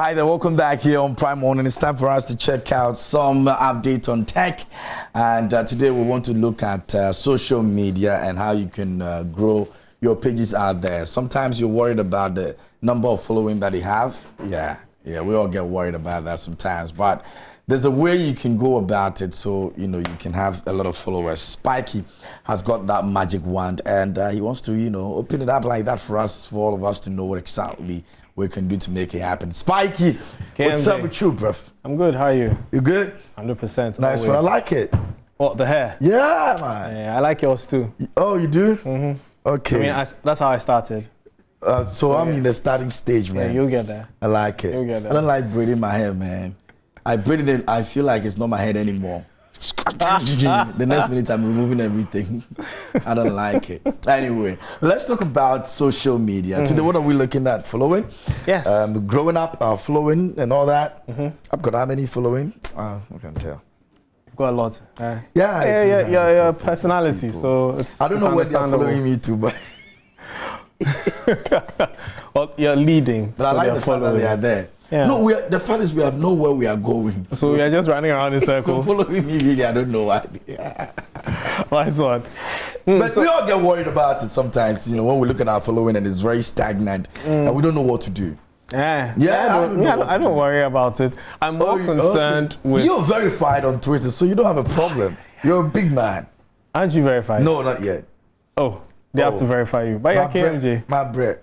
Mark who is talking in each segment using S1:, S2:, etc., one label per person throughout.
S1: Hi there, welcome back here on Prime Morning. It's time for us to check out some updates on tech. And today we want to look at social media and how you can grow your pages out there. Sometimes you're worried about the number of following that you have. Yeah, we all get worried about that sometimes. But there's a way you can go about it so, you know, you can have a lot of followers. Spiky has got that magic wand and he wants to, you know, open it up like that for us, for all of us to know what exactly we can do to make it happen. Spiky, what's up with you, bruv?
S2: I'm good, how are you?
S1: You good?
S2: 100%.
S1: Nice one, I like it.
S2: What, the hair?
S1: Yeah, man.
S2: Yeah, I like yours too.
S1: Oh, you do?
S2: Mm-hmm.
S1: Okay.
S2: I mean, that's how I started.
S1: So I'm in the starting stage, man.
S2: Yeah, you'll get there.
S1: I like it.
S2: You'll get there.
S1: I don't like braiding my hair, man. I braided it, I feel like it's not my head anymore. The next minute I'm removing everything. I don't like it. Anyway, let's talk about social media. Today, what are we looking at? Following?
S2: Yes.
S1: Growing up, following and all that. I've got how many following? I can't tell.
S2: You've got a lot.
S1: Yeah,
S2: your personality. So
S1: I don't know where they're following me to, but
S2: well, you're leading.
S1: But so I like the fact that they are there. Yeah. No, the fact is we have know where we are going.
S2: So we are just running around in circles.
S1: So following me, really, I don't know why.
S2: Nice one.
S1: But we all get worried about it sometimes, you know, when we look at our following and it's very stagnant and we don't know what to do.
S2: I don't worry about it. I'm more concerned with...
S1: You're verified on Twitter, so you don't have a problem. You're a big man.
S2: Aren't you verified?
S1: No, not yet.
S2: Oh, they have to verify you. But you're KMJ.
S1: My bread.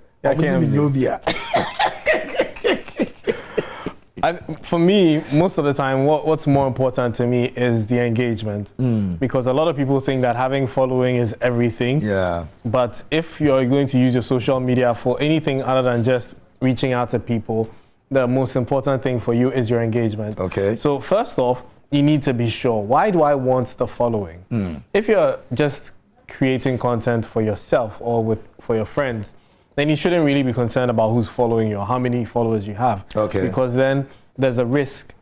S2: For me, most of the time, what's more important to me is the engagement. Because a lot of people think that having following is everything.
S1: Yeah.
S2: But if you're going to use your social media for anything other than just reaching out to people, the most important thing for you is your engagement.
S1: Okay.
S2: So first off, you need to be sure, why do I want the following? If you're just creating content for yourself or for your friends, then you shouldn't really be concerned about who's following you or how many followers you have.
S1: Okay.
S2: Because then there's a risk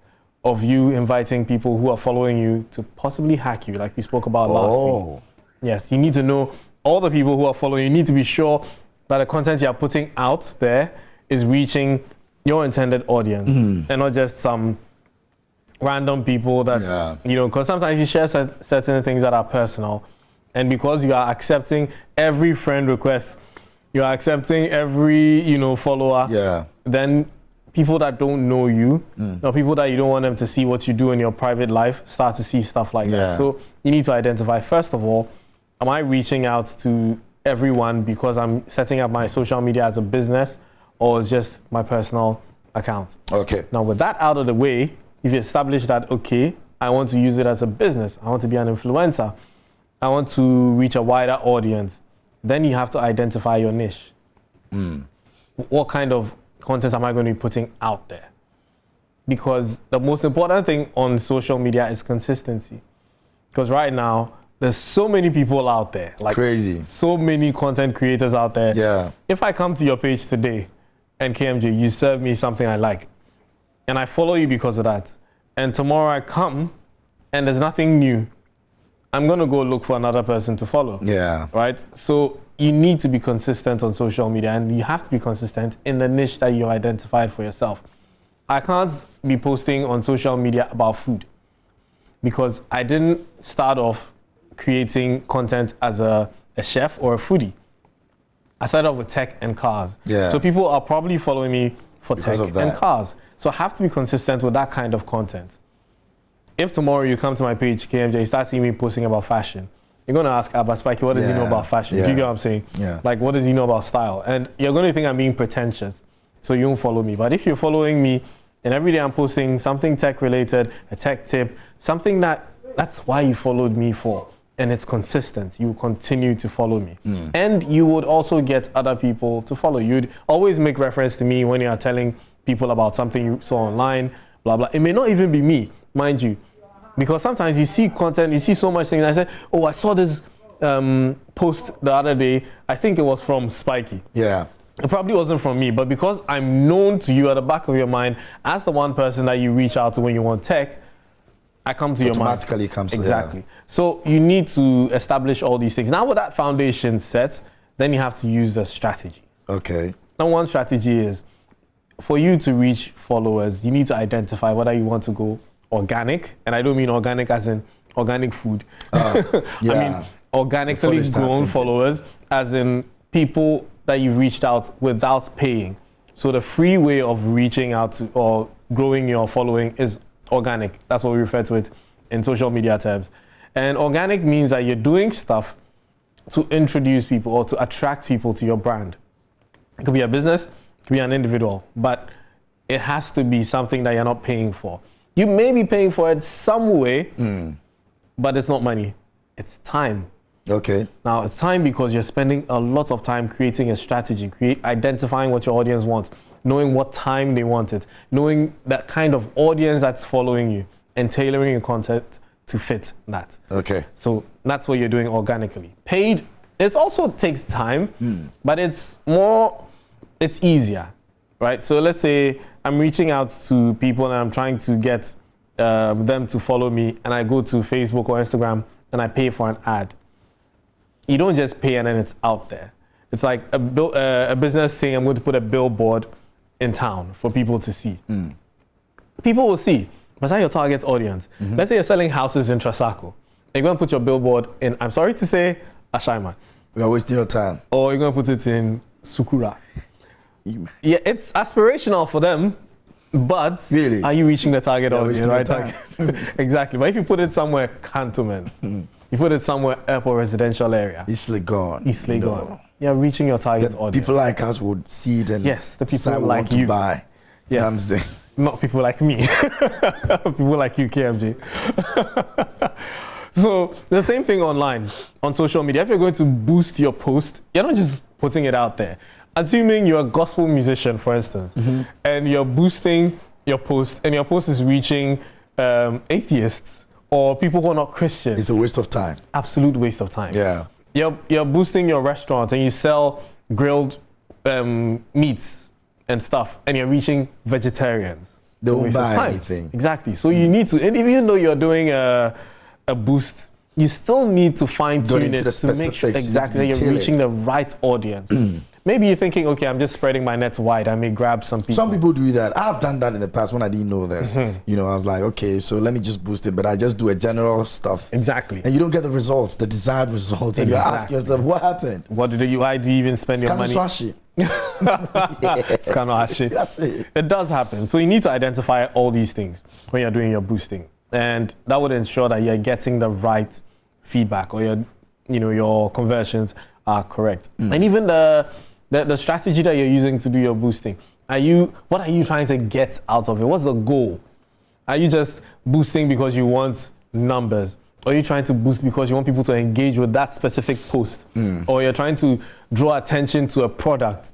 S2: of you inviting people who are following you to possibly hack you, like we spoke about last week. Yes, you need to know all the people who are following you. You need to be sure that the content you're putting out there is reaching your intended audience and not just some random people that, you know, because sometimes you share certain things that are personal, and because you are accepting every friend request, you're accepting every, you know, follower, then people that don't know you, or people that you don't want them to see what you do in your private life, start to see stuff like that. So you need to identify, first of all, am I reaching out to everyone because I'm setting up my social media as a business, or it's just my personal account?
S1: Okay.
S2: Now, with that out of the way, if you establish that, okay, I want to use it as a business, I want to be an influencer, I want to reach a wider audience, then you have to identify your niche. What kind of content am I going to be putting out there? Because the most important thing on social media is consistency. Because right now, there's so many people out there. Like
S1: crazy.
S2: So many content creators out there.
S1: Yeah.
S2: If I come to your page today and KMJ, you serve me something I like, and I follow you because of that, and tomorrow I come and there's nothing new, I'm going to go look for another person to follow.
S1: Yeah.
S2: Right? So you need to be consistent on social media, and you have to be consistent in the niche that you identified for yourself. I can't be posting on social media about food because I didn't start off creating content as a chef or a foodie. I started off with tech and cars.
S1: Yeah.
S2: So people are probably following me for
S1: because
S2: tech and cars. So I have to be consistent with that kind of content. If tomorrow you come to my page, KMJ, you start seeing me posting about fashion, you're going to ask Abba Spiky, what does he know about fashion? Do you get what I'm saying?
S1: Yeah.
S2: Like, what does he know about style? And you're going to think I'm being pretentious, so you won't follow me. But if you're following me, and every day I'm posting something tech related, a tech tip, something that's why you followed me for, and it's consistent, you will continue to follow me. And you would also get other people to follow. You'd always make reference to me when you are telling people about something you saw online, blah, blah. It may not even be me, mind you. Because sometimes you see content, you see so much things. I said, oh, I saw this post the other day. I think it was from Spiky.
S1: Yeah.
S2: It probably wasn't from me, but because I'm known to you at the back of your mind as the one person that you reach out to when you want tech, I come to your mind.
S1: Automatically comes to
S2: Exactly. So you need to establish all these things. Now with that foundation set, then you have to use the strategies.
S1: Okay.
S2: Now one strategy is for you to reach followers, you need to identify whether you want to go organic, and I don't mean organic as in organic food.
S1: Yeah.
S2: I mean organically grown followers, as in people that you've reached out without paying. So the free way of reaching out to or growing your following is organic. That's what we refer to it in social media terms. And organic means that you're doing stuff to introduce people or to attract people to your brand. It could be a business, it could be an individual, but it has to be something that you're not paying for. You may be paying for it some way, but it's not money, it's time.
S1: Okay.
S2: Now, it's time because you're spending a lot of time creating a strategy, identifying what your audience wants, knowing what time they want it, knowing that kind of audience that's following you, and tailoring your content to fit that.
S1: Okay.
S2: So that's what you're doing organically. Paid, it also takes time, but it's easier, right? So let's say I'm reaching out to people and I'm trying to get them to follow me, and I go to Facebook or Instagram and I pay for an ad. You don't just pay and then it's out there. It's like a business saying, I'm going to put a billboard in town for people to see. People will see, but that's your target audience. Let's say you're selling houses in Trasaco. You're going to put your billboard in, I'm sorry to say, Ashaiman.
S1: We are wasting your time.
S2: Or you're going to put it in Sukura. Yeah, it's aspirational for them, but
S1: really?
S2: Are you reaching the target audience?
S1: Right?
S2: Exactly. But if you put it somewhere, cantonments, you put it somewhere, airport residential area.
S1: East Legon.
S2: East Legon. You're reaching your target audience.
S1: People like us would see it and
S2: yes, the people like
S1: want
S2: you.
S1: To buy.
S2: Yes.
S1: You know what I'm saying?
S2: Not people like me. People like you, KMJ. So the same thing online, on social media. If you're going to boost your post, you're not just putting it out there. Assuming you're a gospel musician, for instance, and you're boosting your post, and your post is reaching atheists or people who are not Christian.
S1: It's a waste of time.
S2: Absolute waste of time.
S1: Yeah.
S2: You're boosting your restaurant and you sell grilled meats and stuff, and you're reaching vegetarians.
S1: They won't buy anything.
S2: Exactly. So you need to, and even though you're doing a boost, you still need to fine-tune it to make sure exactly that you're reaching the right audience. Maybe you're thinking, okay, I'm just spreading my net wide. I may grab some people.
S1: Some people do that. I've done that in the past when I didn't know this. You know, I was like, okay, so let me just boost it, but I just do a general stuff.
S2: Exactly.
S1: And you don't get the results, the desired results. And you ask yourself, what happened?
S2: Why do you even spend your money? It does happen. So you need to identify all these things when you're doing your boosting. And that would ensure that you're getting the right feedback, or your conversions are correct. And even the strategy that you're using to do your boosting, what are you trying to get out of it? What's the goal? Are you just boosting because you want numbers? Or are you trying to boost because you want people to engage with that specific post? Or you're trying to draw attention to a product?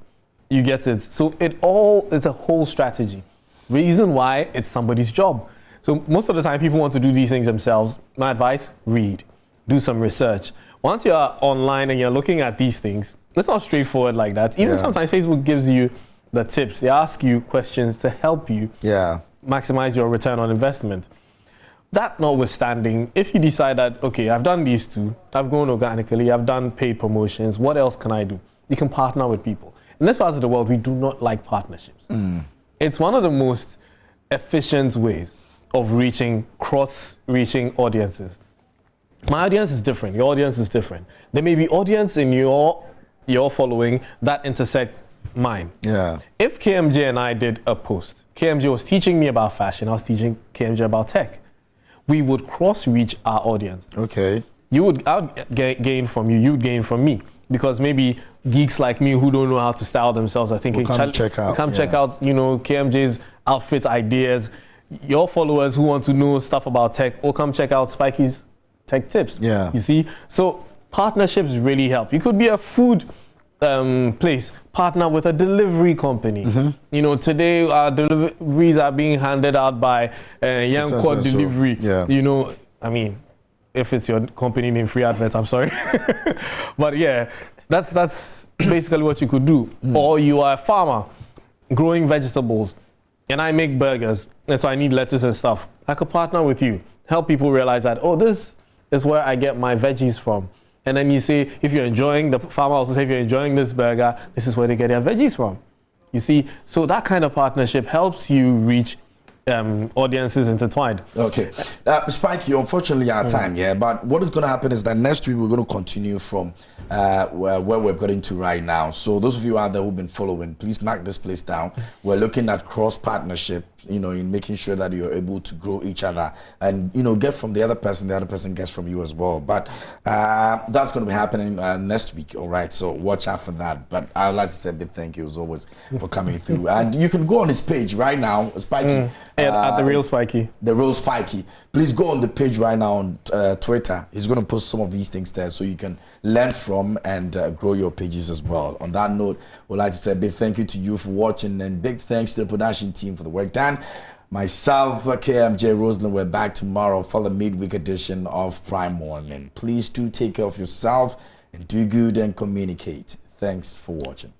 S2: You get it? So it's a whole strategy. Reason why it's somebody's job. So most of the time people want to do these things themselves. My advice, read. Do some research. Once you're online and you're looking at these things, it's not straightforward like that. Even sometimes Facebook gives you the tips. They ask you questions to help you maximize your return on investment. That notwithstanding, if you decide that, okay, I've done these two, I've grown organically, I've done paid promotions, what else can I do? You can partner with people. In this part of the world, we do not like partnerships. It's one of the most efficient ways of cross-reaching audiences. My audience is different. Your audience is different. There may be audience in your following that intersect mine. Yeah. If KMJ and I did a post, KMJ was teaching me about fashion, I was teaching KMJ about tech, we would cross-reach our audience. Okay. I would gain from you, you'd gain from me. Because maybe geeks like me who don't know how to style themselves are thinking,
S1: come check out
S2: KMJ's outfit ideas. Your followers who want to know stuff about tech will come check out Spikey's tech tips. Yeah. You see? So partnerships really help. You could be a food place, partner with a delivery company. Today our deliveries are being handed out by Yankwa Delivery. Yeah. If it's your company name, free advert, I'm sorry. But yeah, that's basically what you could do. Or you are a farmer growing vegetables and I make burgers, and so I need lettuce and stuff. I could partner with you, help people realize that, this is where I get my veggies from. And then you say, if you're enjoying, the farmer also say, if you're enjoying this burger, this is where they get their veggies from. You see, so that kind of partnership helps you reach audiences intertwined.
S1: Okay. Spikey, unfortunately our time, but what is going to happen is that next week we're going to continue from where we've got into right now. So those of you out there who've been following, please mark this place down. We're looking at cross partnership, in making sure that you're able to grow each other and, get from the other person gets from you as well. But that's going to be happening next week, all right? So watch out for that. But I would like to say a big thank you as always for coming through. And you can go on his page right now, Spikey.
S2: At The Real Spikey.
S1: The Real Spikey. Please go on the page right now on Twitter. He's going to post some of these things there so you can learn from and grow your pages as well. On that note, we'd like to say a big thank you to you for watching and big thanks to the production team for the work done. Myself, KMJ Roseland, we're back tomorrow for the midweek edition of Prime Morning. Please do take care of yourself and do good and communicate. Thanks for watching.